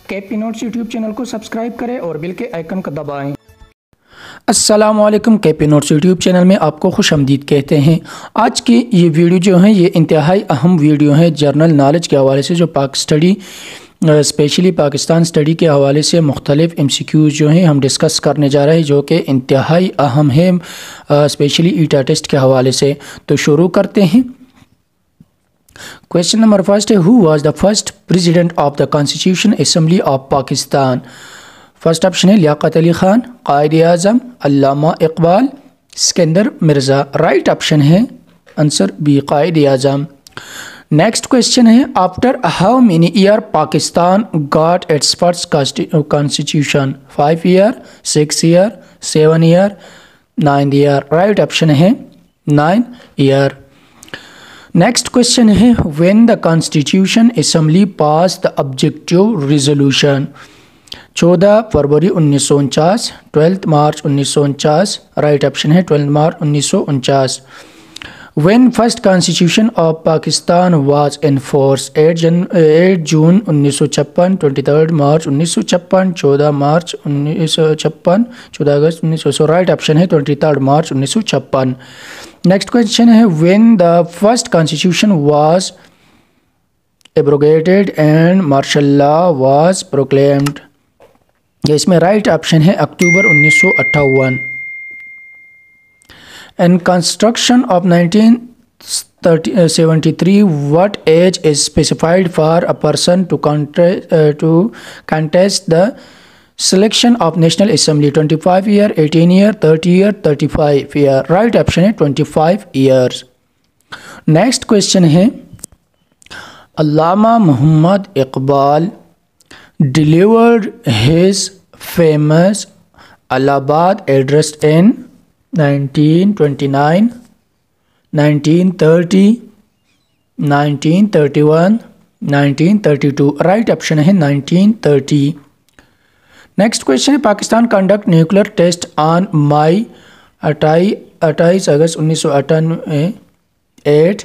KP notes YouTube channel को subscribe करें और बेल के आइकन को दबाएं। अस्सलामुअलैकुम, केपी नोट्स यूट्यूब चैनल में आपको खुशामदीद कहते हैं। आज की ये वीडियो जो है ये इंतहाई अहम वीडियो है जनरल नॉलेज के हवाले से, जो पाक स्टडी स्पेशली पाकिस्तान स्टडी के हवाले से मुख्तलिफ MCQs जो हैं हम डिस्कस करने जा रहे हैं, जो कि इंतहाई अहम है स्पेशली ईटा टेस्ट के हवाले से। तो शुरू करते हैं। क्वेश्चन नंबर फर्स्ट है, who was the first president of the constitution assembly of Pakistan. First option है लियाकत अली खान, कायद आज़म, अल्लामा इकबाल, सिकंदर मिर्ज़ा। राइट ऑप्शन है आंसर बी, कायद आज़म। नेक्स्ट क्वेश्चन है, after how many year Pakistan got its first constitution. 5 year, 6 year, 7 year, 9 year. Right option है 9 year. Next question है, when the constitution assembly pass the objective resolution. 14 February 1949, 12 March 1949। Right option है 12 March 1949। When first constitution of Pakistan was in force. 8 June 1956, 23 March 1956, 14 March 1956, 14 August 1900। Right option है 23 March 1956। Next question है, when the first constitution was abrogated and martial law was proclaimed. इसमें right option है October 1958। In construction of 1973 what age is specified for a person to contest the selection of national assembly. 25 year, 18 year, 30 year, 35 year. Right option है 25 years. Next question है, Allama Muhammad Iqbal delivered his famous Allahabad address in 1929, 1930, 1931, 1932। Right option है 1930। Next question है, Pakistan conduct nuclear test on May 28 August 1998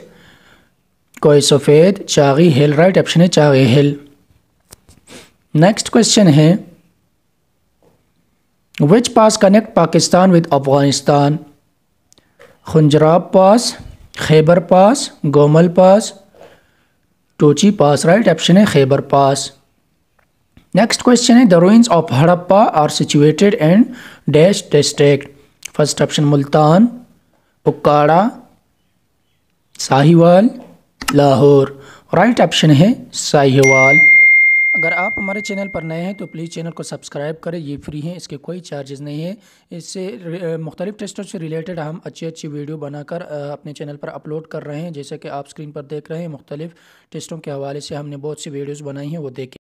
कोई सफ़ेद चागी हिल। Right option है चागी हिल। Next question है, which pass connect Pakistan with Afghanistan. Khunjerab pass, Khyber pass, Gomal pass, Tochi pass. Right option है Khyber pass. Next question है, the ruins of Harappa are situated in dash district. First option Multan, Okara, Sahiwal, Lahore. Right option है साहिवाल। अगर आप हमारे चैनल पर नए हैं तो प्लीज़ चैनल को सब्सक्राइब करें, ये फ्री है, इसके कोई चार्जेस नहीं है। इससे मुख्तलिफ टेस्टों से रिलेटेड हम अच्छी वीडियो बनाकर अपने चैनल पर अपलोड कर रहे हैं। जैसे कि आप स्क्रीन पर देख रहे हैं, मुख्तलिफ टेस्टों के हवाले से हमने बहुत सी वीडियोस बनाई हैं, वो देखें।